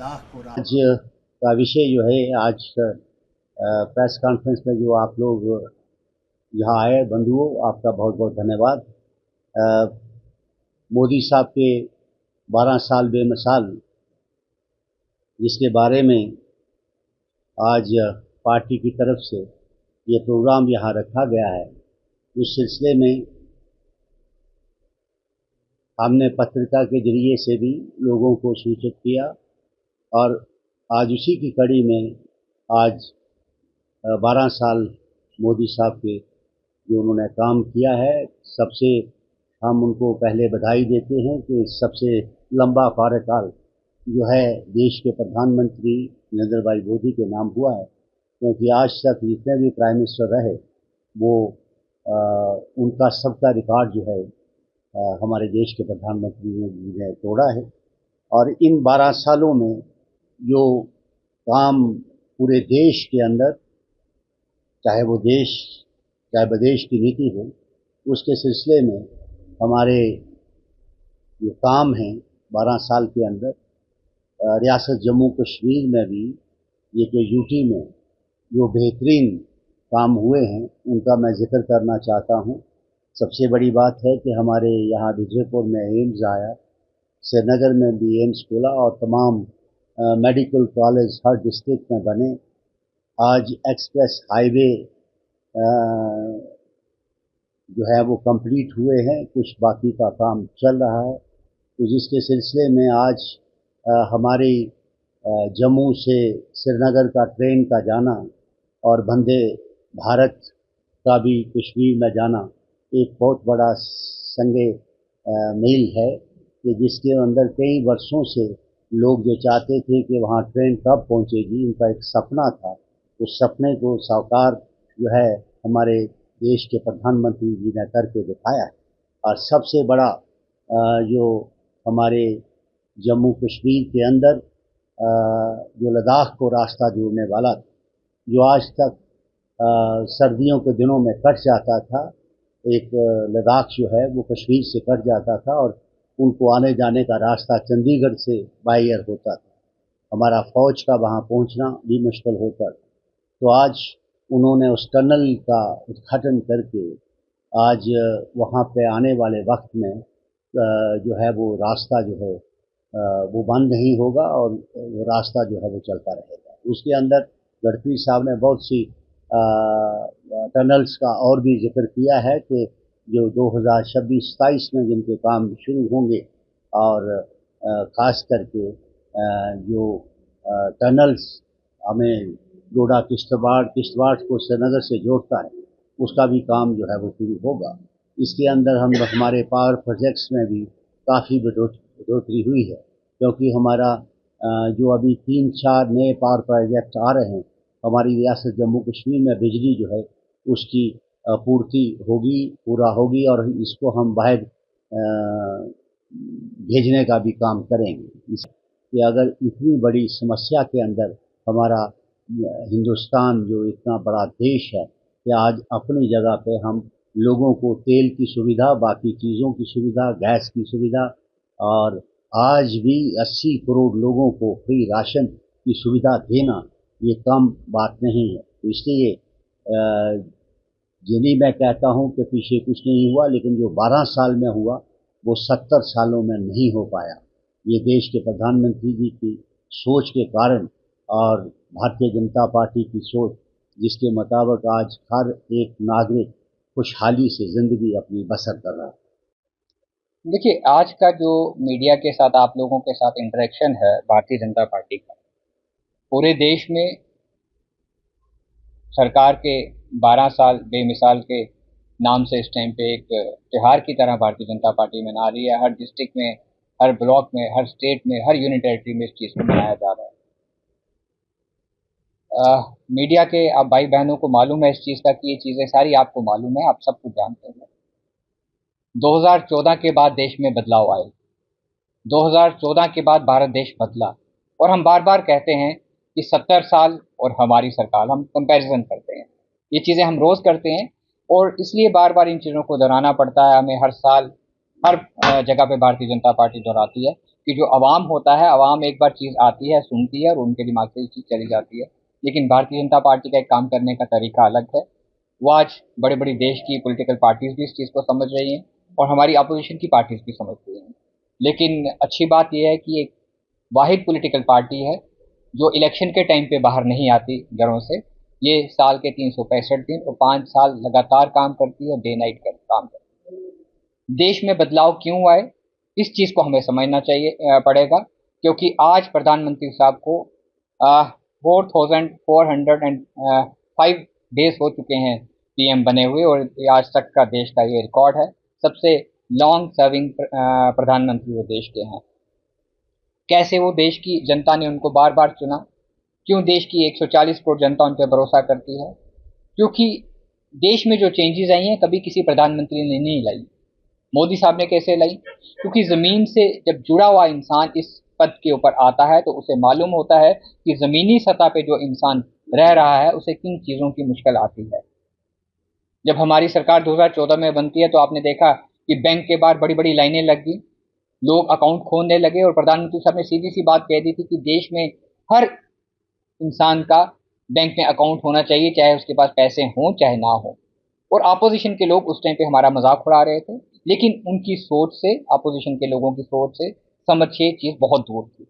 लद्दाख को आज का विषय जो है, आज प्रेस कॉन्फ्रेंस में जो आप लोग यहाँ आए बंधुओं, आपका बहुत बहुत धन्यवाद। मोदी साहब के 12 साल बेमिसाल, जिसके बारे में आज पार्टी की तरफ से ये प्रोग्राम यहाँ रखा गया है, उस सिलसिले में हमने पत्रिका के जरिए से भी लोगों को सूचित किया और आज उसी की कड़ी में आज 12 साल मोदी साहब के जो उन्होंने काम किया है, सबसे हम उनको पहले बधाई देते हैं कि सबसे लंबा कार्यकाल जो है देश के प्रधानमंत्री नरेंद्र भाई मोदी के नाम हुआ है, क्योंकि आज तक जितने भी प्राइम मिनिस्टर रहे वो उनका सबका रिकॉर्ड जो है हमारे देश के प्रधानमंत्री ने तोड़ा है। और इन 12 सालों में जो काम पूरे देश के अंदर, चाहे वो देश चाहे विदेश की नीति हो, उसके सिलसिले में हमारे जो काम हैं 12 साल के अंदर, रियासत जम्मू कश्मीर में भी, ये कि यूटी में जो बेहतरीन काम हुए हैं उनका मैं जिक्र करना चाहता हूँ। सबसे बड़ी बात है कि हमारे यहाँ विजयपुर में एम्स आया, श्रीनगर में भी एम्स खुला और तमाम मेडिकल कॉलेज हर डिस्ट्रिक्ट में बने। आज एक्सप्रेस हाईवे जो है वो कंप्लीट हुए हैं, कुछ बाकी का काम चल रहा है। तो जिसके सिलसिले में आज हमारी जम्मू से श्रीनगर का ट्रेन का जाना और वंदे भारत का भी कश्मीर में जाना एक बहुत बड़ा संगे मील है, कि जिसके अंदर कई वर्षों से लोग जो चाहते थे कि वहाँ ट्रेन कब पहुँचेगी, उनका एक सपना था। उस सपने को साकार जो है हमारे देश के प्रधानमंत्री जी ने करके दिखाया है। और सबसे बड़ा जो हमारे जम्मू कश्मीर के अंदर जो लद्दाख को रास्ता जोड़ने वाला था, जो आज तक सर्दियों के दिनों में कट जाता था, एक लद्दाख जो है वो कश्मीर से कट जाता था और उनको आने जाने का रास्ता चंडीगढ़ से बाय एयर होता था। हमारा फ़ौज का वहाँ पहुँचना भी मुश्किल होता था। तो आज उन्होंने उस टनल का उद्घाटन करके आज वहाँ पे आने वाले वक्त में जो है वो रास्ता जो है वो बंद नहीं होगा और वो रास्ता जो है वो चलता रहेगा। उसके अंदर गडकरी साहब ने बहुत सी टनल्स का और भी जिक्र किया है कि जो 2026-27 में जिनके काम शुरू होंगे, और ख़ास करके जो टनल्स हमें डोडा किश्तवाड़ को श्रीनगर से जोड़ता है, उसका भी काम जो है वो शुरू होगा। इसके अंदर हम हमारे पावर प्रोजेक्ट्स में भी काफ़ी बढ़ोतरी हुई है, क्योंकि हमारा जो अभी 3-4 नए पावर प्रोजेक्ट आ रहे हैं, हमारी रियासत जम्मू कश्मीर में बिजली जो है उसकी पूर्ति होगी, पूरा होगी, और इसको हम बाहर भेजने का भी काम करेंगे। कि अगर इतनी बड़ी समस्या के अंदर हमारा हिंदुस्तान जो इतना बड़ा देश है, कि आज अपनी जगह पे हम लोगों को तेल की सुविधा, बाकी चीज़ों की सुविधा, गैस की सुविधा, और आज भी 80 करोड़ लोगों को फ्री राशन की सुविधा देना ये कम बात नहीं है। तो इसलिए जिन्हीं मैं कहता हूँ कि पीछे कुछ नहीं हुआ, लेकिन जो 12 साल में हुआ वो 70 सालों में नहीं हो पाया। ये देश के प्रधानमंत्री जी की सोच के कारण और भारतीय जनता पार्टी की सोच, जिसके मुताबिक आज हर एक नागरिक खुशहाली से ज़िंदगी अपनी बसर कर रहा है। देखिए, आज का जो मीडिया के साथ आप लोगों के साथ इंटरेक्शन है भारतीय जनता पार्टी का, पूरे देश में सरकार के 12 साल बेमिसाल के नाम से इस टाइम पे एक त्योहार की तरह भारतीय जनता पार्टी मना रही है। हर डिस्ट्रिक्ट में, हर ब्लॉक में, हर स्टेट में, हर यूनियन टेरिटरी में इस चीज़ को मनाया जा रहा है। मीडिया के आप भाई बहनों को मालूम है इस चीज़ का कि ये चीज़ें सारी आपको मालूम है, आप सब कुछ जानते हैं। 2014 के बाद देश में बदलाव आए, 2014 के बाद भारत देश बदला, और हम बार बार कहते हैं कि 70 साल और हमारी सरकार, हम कंपैरिजन करते हैं, ये चीज़ें हम रोज़ करते हैं, और इसलिए बार बार इन चीज़ों को दोहराना पड़ता है हमें। हर साल हर जगह पे भारतीय जनता पार्टी दोहराती है। कि जो अवाम होता है, अवाम एक बार चीज़ आती है, सुनती है और उनके दिमाग से ये चीज़ चली जाती है। लेकिन भारतीय जनता पार्टी का एक काम करने का तरीका अलग है। वो आज बड़े-बड़े देश की पॉलिटिकल पार्टीज़ भी इस चीज़ को समझ रही हैं और हमारी अपोज़िशन की पार्टीज़ भी समझ रही हैं। लेकिन अच्छी बात ये है कि एक वाहिद पॉलिटिकल पार्टी है जो इलेक्शन के टाइम पे बाहर नहीं आती घरों से। ये साल के 365 दिन और 5 साल लगातार काम करती है, डे नाइट कर काम करती है। देश में बदलाव क्यों आए, इस चीज़ को हमें समझना चाहिए पड़ेगा, क्योंकि आज प्रधानमंत्री साहब को 4405 डेज हो चुके हैं पीएम बने हुए, और आज तक का देश का ये रिकॉर्ड है। सबसे लॉन्ग सर्विंग प्रधानमंत्री वो देश के हैं। कैसे वो देश की जनता ने उनको बार बार चुना, क्यों देश की 140 करोड़ जनता उन पर भरोसा करती है? क्योंकि देश में जो चेंजेस आई हैं कभी किसी प्रधानमंत्री ने नहीं लाई। मोदी साहब ने कैसे लाई? क्योंकि ज़मीन से जब जुड़ा हुआ इंसान इस पद के ऊपर आता है तो उसे मालूम होता है कि ज़मीनी सतह पे जो इंसान रह रहा है उसे किन चीज़ों की मुश्किल आती है। जब हमारी सरकार 2014 में बनती है तो आपने देखा कि बैंक के बाहर बड़ी बड़ी लाइनें लग गई, लोग अकाउंट खोलने लगे, और प्रधानमंत्री साहब ने सीधी सी बात कह दी थी कि देश में हर इंसान का बैंक में अकाउंट होना चाहिए, चाहे उसके पास पैसे हों चाहे ना हो। और अपोजिशन के लोग उस टाइम पे हमारा मजाक उड़ा रहे थे, लेकिन उनकी सोच से, अपोजिशन के लोगों की सोच से समझ ये चीज़ बहुत दूर थी।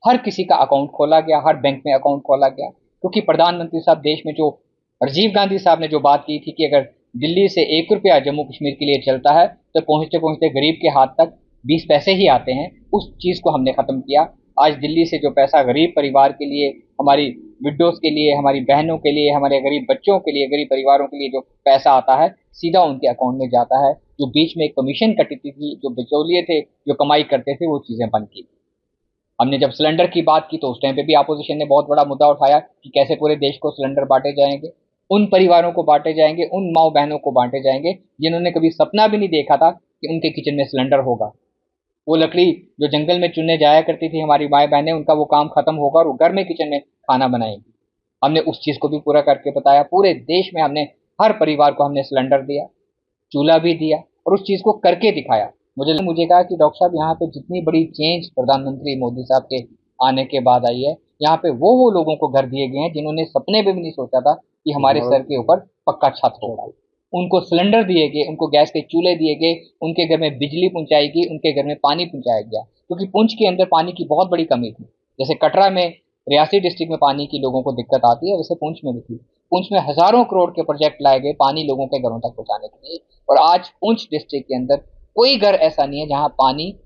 हर किसी का अकाउंट खोला गया, हर बैंक में अकाउंट खोला गया, क्योंकि प्रधानमंत्री साहब देश में जो राजीव गांधी साहब ने जो बात की थी कि अगर दिल्ली से 1 रुपया जम्मू कश्मीर के लिए चलता है तो पहुंचते पहुंचते गरीब के हाथ तक 20 पैसे ही आते हैं, उस चीज़ को हमने ख़त्म किया। आज दिल्ली से जो पैसा गरीब परिवार के लिए, हमारी विडोज़ के लिए, हमारी बहनों के लिए, हमारे गरीब बच्चों के लिए, गरीब परिवारों के लिए जो पैसा आता है सीधा उनके अकाउंट में जाता है। जो बीच में एक कमीशन कटी थी, जो बिचौलिए थे जो कमाई करते थे, वो चीज़ें बंद की। हमने जब सिलेंडर की बात की तो उस टाइम पे भी अपोजिशन ने बहुत बड़ा मुद्दा उठाया कि कैसे पूरे देश को सिलेंडर बांटे जाएंगे, उन परिवारों को बांटे जाएंगे, उन माँ बहनों को बांटे जाएंगे जिन्होंने कभी सपना भी नहीं देखा था कि उनके किचन में सिलेंडर होगा। वो लकड़ी जो जंगल में चुनने जाया करती थी हमारी माएँ बहनें, उनका वो काम खत्म होगा और वो घर में किचन में खाना बनाएंगी। हमने उस चीज़ को भी पूरा करके बताया। पूरे देश में हमने हर परिवार को हमने सिलेंडर दिया, चूल्हा भी दिया, और उस चीज़ को करके दिखाया। मुझे कहा कि डॉक्टर साहब यहाँ पे जितनी बड़ी चेंज प्रधानमंत्री मोदी साहब के आने के बाद आई है, यहाँ पे वो लोगों को घर दिए गए हैं जिन्होंने सपने में भी नहीं सोचा था कि हमारे सर के ऊपर पक्का छत होगा। उनको सिलेंडर दिए गए, उनको गैस के चूल्हे दिए गए, उनके घर में बिजली पहुंचाई गई, उनके घर में पानी पहुंचाया गया, क्योंकि पुंछ के अंदर पानी की बहुत बड़ी कमी थी। जैसे कटरा में, रियासी डिस्ट्रिक्ट में पानी की लोगों को दिक्कत आती है, वैसे पुंछ में भी थी। पुंछ में हजारों करोड़ के प्रोजेक्ट लाए गए पानी लोगों के घरों तक पहुंचाने के लिए, और आज पुंछ डिस्ट्रिक्ट के अंदर कोई घर ऐसा नहीं है जहां पानी